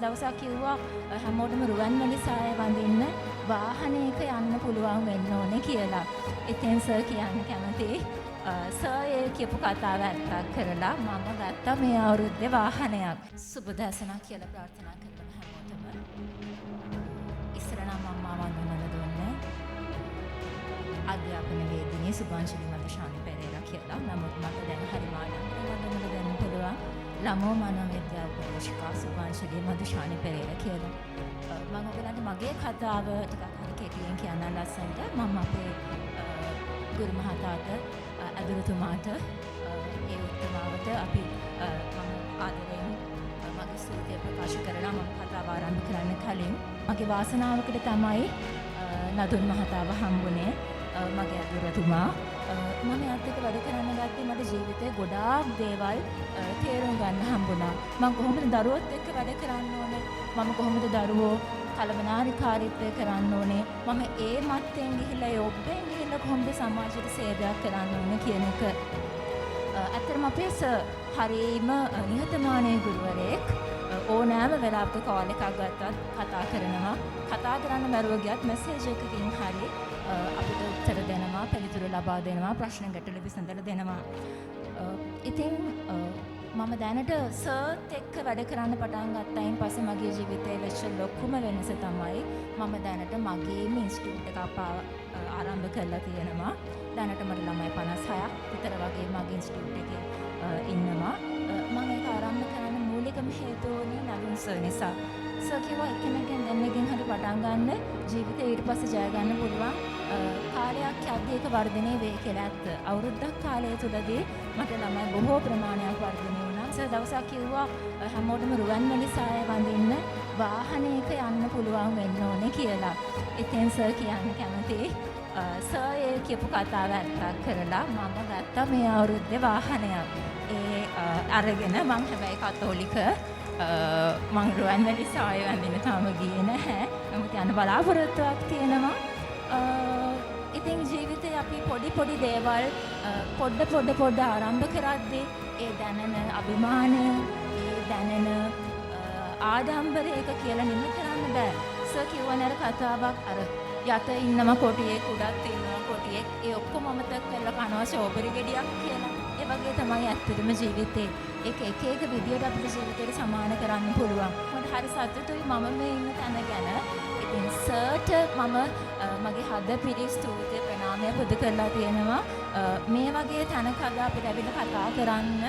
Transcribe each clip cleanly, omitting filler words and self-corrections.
දවසක් කිව්වා හැමෝටම රුවන්වැලි සාය වඳින්න වාහනයක යන්න පුළුවන් වෙන්න ඕනේ කියලා. ඉතින් සර් කියන්න කැමතියි. සර් ඒ කියපු කතාව ඇත්තක් කරලා මම ගත්තා මේ අවුරුද්දේ වාහනයක්. සුබ දැසනක් කියලා ප්‍රාර්ථනා කරනවා හැමෝටම. ඉස්සර නම් අම්මා වඳින්නද දුන්නේ. අධ්‍යාපන වේදිනිය සුභාංජලි මදුෂානි පෙරේරා කියලා. නමුත් මට දැන් හරි මාඩම් වඳින්න දෙන්න පුළුවන්. ළමෝ මනෝවිද්‍යා උපදේශිකා සුභාංජලි මදුෂානි පෙරේරා කියලා. මම ඔයගලන්ට මගේ කතාව ටිකක් හරි කෙටියෙන් කියන්න ලස්සනට. මම අපේ ගුරු මහතාට අදුරුතුමාට ඒ උත්තමාවට අපි මම ආදරයෙන් මගේ ස්තුතිය ප්‍රකාශ කරනවා. මම කතාව ආරම්භ කරන්න කලින් මගේ වාසනාවකට තමයි නදුන් මහතාව හම්බුනේ. මගේ අදුරුතුමා මම එයාත් එක්ක වැඩ කරන්න ගත්තේ මට ජීවිතේ ගොඩාක් දේවල් තේරුම් ගන්න හම්බුණා. මම කොහොමද දරුවොත් එක්ක වැඩ කරන්න ඕනේ? මම කොහොමද දරුවෝ කලමනාරිකාරීත්වය කරන්න ඕනේ? මම ඒ මත්තෙන් ගිහිල්ලා ඒ ඔබෙන් ගිහිල්ලා කොහොමද සමාජයට සේවයක් කරන්න ඕනේ කියන එක. ඇත්තටම අපේ හරීම නිහතමානී ගුරුවරයෙක්. ඕනෑම වෙලාවක කෝල් එකක් ගත්තත් කතා කරනවා. කතා කරන්න බැරුව ගියත් මැසේජ් එකකින් හරි අපිට උත්තර දෙනවා, පිළිතුරු ලබා දෙනවා, ප්‍රශ්න ගැටළු විසඳලා දෙනවා. ඉතින් මම දැනට සර්ත් එක්ක වැඩ කරන්න පටන් ගත්තයින් පස්සේ මගේ ජීවිතයේ වෙච්ච ලොකුම වෙනස තමයි මම දැනට මගේම ඉන්ස්ටිටියුට් එකක් ආරම්භ කරලා තියෙනවා. දැනට මට ළමයි 56ක් විතර වගේ මගේ ඉන්ස්ටිටියුට් එකේ ඉන්නවා. මම ඒක ආරම්භ කරන්න මූලිකම හේතුව වුණේ නලින් සර් නිසා. සර් කිව්වා එකමකින් දෙන්නකින් හරි පටන් ගන්න ජීවිතේ ඊට පස්සේ ජය ගන්න පුළුවන් කාලයක් යද්දී ඒක වර්ධනය වෙයි කියලා. ඇත්ත. අවුරුද්දක් කාලය තුලදී මට ළමයි බොහෝ ප්‍රමාණයක් වර්ධනය වුණා. සර් දවසක් කිව්වා හැමෝටම රුවන්වැලි සාය වඳින්න වාහනයක යන්න පුළුවන් වෙන්න ඕනේ කියලා. ඉතින් සර් කියන්න කැමතියි. සර් ඒ කියපු කතාව ඇත්තක් කරලා මම ගත්තා මේ අවුරුද්දේ වාහනයක්. ඒ අරගෙන මං හැබැයි කතෝලික මං රුවන්වැලි සාය වඳින්න තාම ගියේ නැහැ. නමුත් යන බලාපොරොත්තුවක් තියෙනවා. ඉතින් ජීවිතේ අපි පොඩි දේවල් පොඩ ආරම්භ කරද්දී ඒ දැනෙන අභිමානය, ඒ දැනෙන ආඩම්බරයක කියලා නිම කරන්න බෑ. සර් කිව්වනේ අර කතාවක් අර යට ඉන්නම කොටියෙක් උඩත් ඉන්නවා කොටියෙක්. ඒ ඔක්කොම අමතක කරලා කනවා ස්ට්‍රෝබෙරි ගෙඩියක් කියලා. ඒ වගේ තමයි ඇත්තටම ජීවිතේ. ඒක එක විදියට අපේ ජීවිතේට සමාන කරන්න පුළුවන්. මට හරි සතුටුයි මම මේ ඉන්න තැන ගැන. ඉතින් සර්ට මම මගේ හද පිරි ස්තුතිය ප්‍රණාමය පුද කරලා තියෙනවා. මේ වගේ තැනක අද අපිට ඇවිල්ලා කතා කරන්න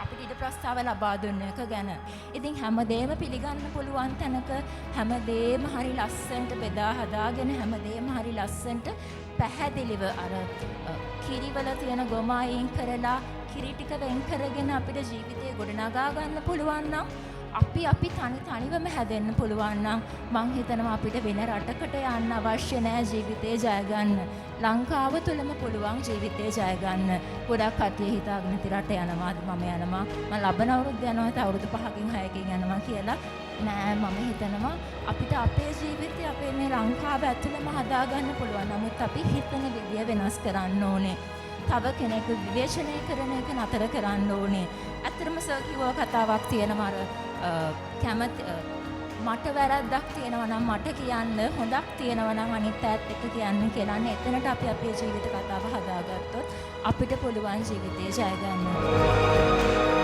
අපිට ඊට ප්‍රස්තාව ලබා දුන්න එක ගැන. ඉතින් හැමදේම පිළිගන්න පුළුවන් තැනක හැමදේම හරි ලස්සනට බෙදා හදාගෙන හැමදේම හරි ලස්සනට පැහැදිලිව අර කිරිවල තියෙන ගොම අයින් කරලා කිරි ටික වෙන් කරගෙන අපිට ජීවිතේ ගොඩනගා ගන්න පුළුවන් නම් අපි තනිවම හැදෙන්න පුළුවන් නම් මං හිතනවා අපිට වෙන රටකට යන්න අවශ්‍ය නැහැ ජීවිතේ ජය ගන්න. ලංකාව තුලම පුළුවන් ජීවිතේ ජය ගන්න. ගොඩක් කට්ටිය හිතාගෙන ඉති රට යනවා, මම යනවා, මම ලබන අවුරුද්ද යනවා, තව අවුරුදු 5කින් 6කින් යනවා කියලා. නෑ මම හිතනවා අපිට අපේ ජීවිතේ අපේ මේ ලංකාව ඇතුළෙම හදාගන්න පුළුවන්. නමුත් අපි හිතන විදිය වෙනස් කරන්න ඕනේ. තව කෙනෙකු විවේචනය කරන එක නතර කරන්න ඕනේ. ඇත්තටම සර් කිව්ව කතාවක් තියෙනවා අර කැමති මට වැරද්දක් තියෙනවා නම් මට කියන්න, හොඳක් තියෙනවා නම් අනිත් පැත්ත එක්ක කියන්න කියලා. එතනට අපි අපේ ජීවිත කතාව හදාගත්තොත් අපිට පුළුවන් ජීවිතේ ජය ගන්න.